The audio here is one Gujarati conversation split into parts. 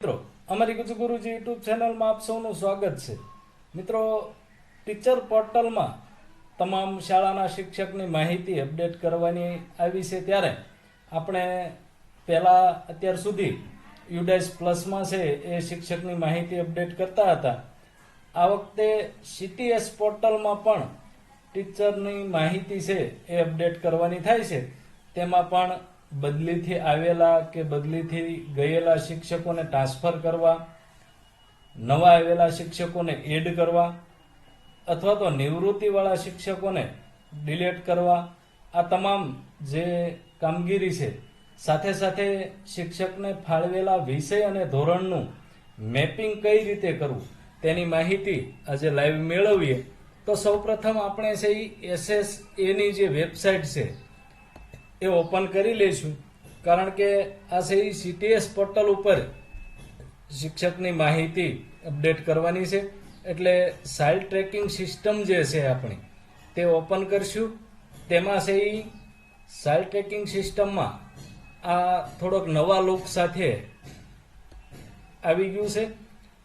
મિત્રો અમારી ગુરુજી યુટ્યુબ ચેનલમાં આપ સૌનું સ્વાગત છે। મિત્રો ટીચર પોર્ટલમાં તમામ શાળાના શિક્ષકની માહિતી અપડેટ કરવાની આવી છે, ત્યારે આપણે પહેલાં અત્યાર સુધી યુડાઇસ પ્લસમાં છે એ શિક્ષકની માહિતી અપડેટ કરતા હતા। આ વખતે CTS પોર્ટલમાં પણ ટીચરની માહિતી છે એ અપડેટ કરવાની થાય છે। તેમાં પણ બદલીથી આવેલા કે બદલીથી ગયેલા શિક્ષકોને ટ્રાન્સફર કરવા, નવા આવેલા શિક્ષકોને એડ કરવા અથવા તો નિવૃત્તિવાળા શિક્ષકોને ડિલીટ કરવા, આ તમામ જે કામગીરી છે, સાથે સાથે શિક્ષકને ફાળવેલા વિષય અને ધોરણનું મેપિંગ કઈ રીતે કરવું તેની માહિતી આજે લાઈવ મેળવીએ। તો સૌપ્રથમ આપણે છે SSAની જે વેબસાઇટ છે એ ઓપન કરી લઈશું, કારણ કે આ છે CTS પોર્ટલ ઉપર શિક્ષકની માહિતી અપડેટ કરવાની છે। એટલે ચાઇલ્ડ ટ્રેકિંગ સિસ્ટમ જે છે આપણી તે ઓપન કરશું। તેમાં છે ચાઇલ્ડ ટ્રેકિંગ સિસ્ટમમાં આ થોડોક નવા લુક સાથે આવી ગયું છે।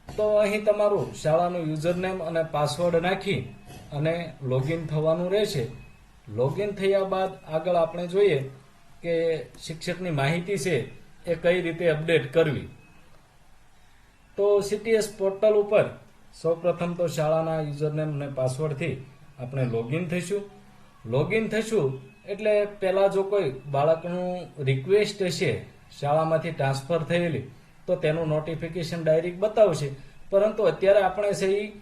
તો અહીં તમારું શાળાનું યુઝરનેમ અને પાસવર્ડ નાખી અને લોગિન થવાનું રહેશે। લોગિન થયા બાદ આગળ આપણે જોઈએ કે શિક્ષકની માહિતી છે એ કઈ રીતે અપડેટ કરવી। તો CTS પોર્ટલ ઉપર સૌપ્રથમ તો શાળાના યુઝરનેમ અને પાસવર્ડથી આપણે લોગિન થઈશું। લોગિન થઈશું એટલે પહેલાં જો કોઈ બાળકનું રિક્વેસ્ટ હશે શાળામાંથી ટ્રાન્સફર થયેલી તો તેનું નોટિફિકેશન ડાયરેક્ટ બતાવશે, પરંતુ અત્યારે આપણે છે એ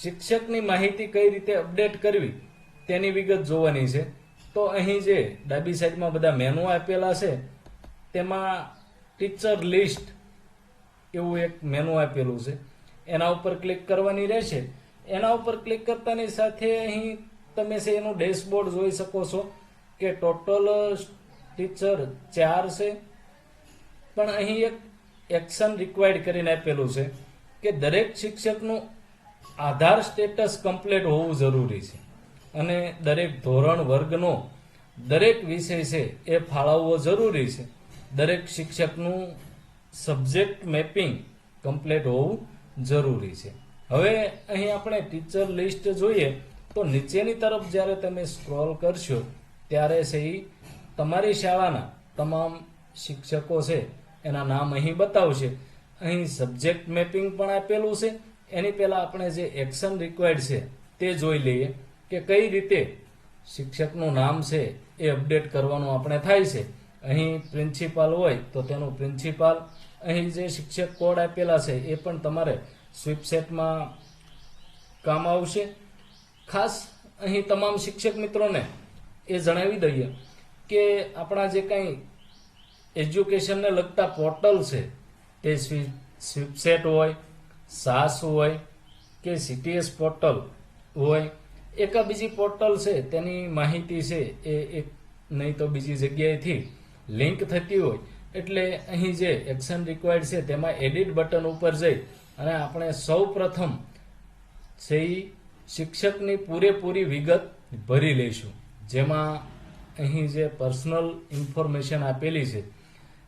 શિક્ષકની માહિતી કઈ રીતે અપડેટ કરવી તેની વિગત જોવાની છે। તો અહીં જે ડાબી સાઈડમાં બધા મેનુ આપેલા છે તેમાં ટીચર લિસ્ટ એવું એક મેનુ આપેલું છે, એના ઉપર ક્લિક કરવાની રહેશે। એના ઉપર ક્લિક કરતાની સાથે અહીં તમે છે એનું ડેશબોર્ડ જોઈ શકો છો કે ટોટલ ટીચર 4 છે, પણ અહીં એક એક્શન રિક્વાયર્ડ કરીને આપેલું છે કે દરેક શિક્ષકનું આધાર સ્ટેટસ કમ્પ્લીટ હોવું જરૂરી છે અને દરેક ધોરણ વર્ગનો દરેક વિષય છે એ ફાળવવો જરૂરી છે। દરેક શિક્ષકનું સબ્જેક્ટ મેપિંગ કમ્પ્લીટ હોવું જરૂરી છે। હવે અહીં આપણે ટીચર લિસ્ટ જોઈએ તો નીચેની તરફ જ્યારે તમે સ્ક્રોલ કરશો ત્યારે છે એ તમારી શાળાના તમામ શિક્ષકો છે એના નામ અહીં બતાવશે। અહીં સબ્જેક્ટ મેપિંગ પણ આપેલું છે। એની પહેલાં આપણે જે એક્શન રિક્વાયર્ડ છે તે જોઈ લઈએ કે કઈ રીતે શિક્ષકનું નામ છે એ અપડેટ કરવાનું આપણે થાય છે। અહીં પ્રિન્સિપાલ હોય તો તેનું પ્રિન્સિપાલ, અહીં જે શિક્ષક કોડ આપેલા છે એ પણ તમારે સ્વીપસેટમાં કામ આવશે। ખાસ અહીં તમામ શિક્ષક મિત્રોને એ જણાવી દઈએ કે આપણા જે કંઈ એજ્યુકેશનને લગતા પોર્ટલ છે તે સ્વીપસેટ હોય, SAS હોય કે CTS પોર્ટલ હોય, એકા બીજી પોર્ટલ છે તેની માહિતી છે એ એક નહીં તો બીજી જગ્યાએથી લિંક થતી હોય, એટલે અહીં જે એક્શન રિક્વાયર્ડ છે તેમાં એડિટ બટન ઉપર જઈ અને આપણે સૌ પ્રથમ છે શિક્ષકની પૂરેપૂરી વિગત ભરી લઈશું। જેમાં અહીં જે પર્સનલ ઇન્ફોર્મેશન આપેલી છે,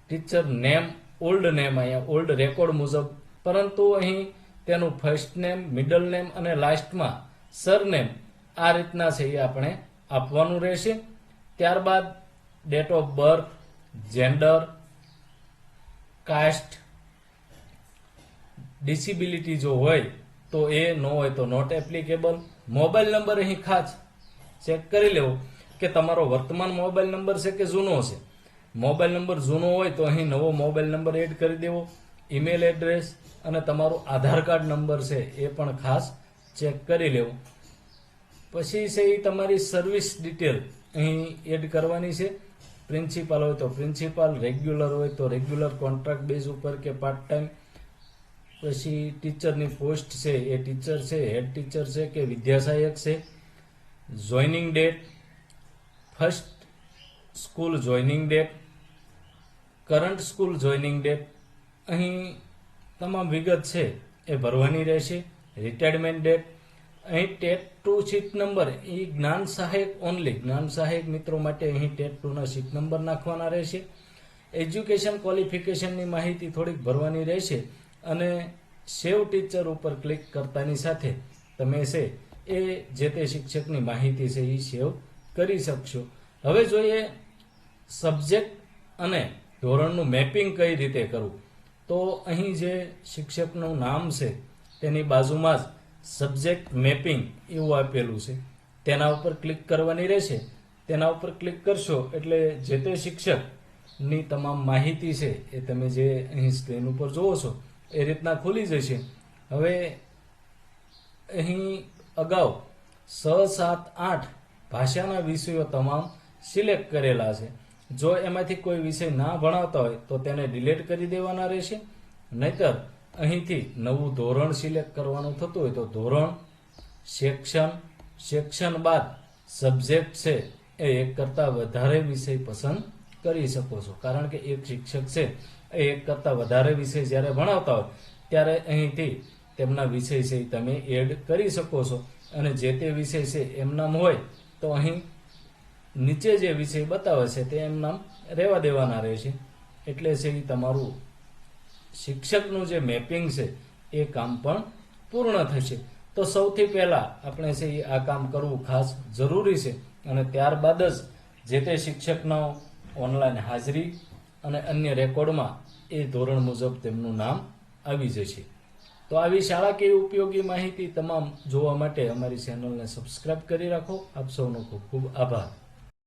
ટીચર નેમ, ઓલ્ડ નેમ અહીંયા ઓલ્ડ રેકોર્ડ મુજબ, પરંતુ અહીં તેનું ફર્સ્ટ નેમ, મિડલ નેમ અને લાસ્ટમાં સરનેમ આ રીતના છે એ આપણે આપવાનું રહેશે। ત્યારબાદ date of birth, gender, caste, disability જો હોય તો એ, ન હોય તો નોટ એપ્લિકેબલ। મોબાઈલ નંબર અહીં ખાસ ચેક કરી લેવો કે તમારો વર્તમાન મોબાઈલ નંબર છે કે જૂનો છે। મોબાઈલ નંબર જૂનો હોય તો અહીં નવો મોબાઈલ નંબર એડ કરી દેવો। ઈમેલ એડ્રેસ અને તમારું આધાર કાર્ડ નંબર છે એ પણ ખાસ ચેક કરી લેવો। પછી છે એ તમારી સર્વિસ ડિટેલ અહીં એડ કરવાની છે। પ્રિન્સિપાલ હોય તો પ્રિન્સિપાલ, રેગ્યુલર હોય તો રેગ્યુલર, કોન્ટ્રાક્ટ બેઝ ઉપર કે પાર્ટ ટાઈમ, પછી ટીચરની પોસ્ટ છે એ ટીચર છે, હેડ ટીચર છે કે વિદ્યાસહાયક છે, joining date, first school joining date, current school joining date, અહીં તમામ વિગત છે એ ભરવાની રહેશે। રિટાયરમેન્ટ ડેટ, અહીં ટેટ 2 સીટ નંબર એ જ્ઞાન સહાયક ઓનલી, જ્ઞાન સહાયક મિત્રો માટે અહીં ટેટ 2ના સીટ નંબર નાખવાના રહેશે। એજ્યુકેશન ક્વોલિફિકેશનની માહિતી થોડીક ભરવાની રહેશે અને સેવ ટીચર ઉપર ક્લિક કરતાની સાથે તમે છે એ જે તે શિક્ષકની માહિતી છે એ સેવ કરી શકશો. હવે જોઈએ સબ્જેક્ટ અને ધોરણનું મેપિંગ કઈ રીતે કરવું. તો અહીં જે શિક્ષકનું નામ છે તેની બાજુમાં જ સબ્જેક્ટ મેપિંગ એવું આપેલું છે, તેના ઉપર ક્લિક કરવાની રહેશે. તેના ઉપર ક્લિક કરશો એટલે જે તે શિક્ષકની તમામ માહિતી છે એ તમે જે અહીં સ્ક્રીન ઉપર જુઓ છો એ રીતના ખુલી જશે. હવે અહીં અગાઉ 6, 7, 8 ભાષાના વિષયો તમામ સિલેક્ટ કરેલા છે. જો એમાંથી કોઈ વિષય ના ભણાવતા હોય તો તેને ડિલીટ કરી દેવાના રહેશે. નહીતર અહીંથી નવું ધોરણ સિલેક્ટ કરવાનું થતું હોય તો ધોરણ, સેક્શન બાદ સબ્જેક્ટ છે એ એક કરતાં વધારે વિષય પસંદ કરી શકો છો. કારણ કે એક શિક્ષક છે એ એક કરતાં વધારે વિષય જ્યારે ભણાવતા હોય ત્યારે અહીંથી તેમના વિષય છે એ તમે એડ કરી શકો છો. અને જે તે વિષય છે એમનામ હોય તો અહીં નીચે જે વિષય બતાવે છે તે એમનામ રહેવા દેવાના રહેશે. એટલે છે એ તમારું શિક્ષકનું જે મેપિંગ છે એ કામ પણ પૂર્ણ થશે. તો સૌથી પહેલાં આપણે છે એ આ કામ કરવું ખાસ જરૂરી છે અને ત્યારબાદ જ જે તે શિક્ષકનો ઓનલાઈન હાજરી અને અન્ય રેકોર્ડમાં એ ધોરણ મુજબ તેમનું નામ આવી જશે. તો આવી શાળાકીય ઉપયોગી માહિતી તમામ જોવા માટે અમારી ચેનલને સબસ્ક્રાઇબ કરી રાખો. આપ સૌનો ખૂબ ખૂબ આભાર.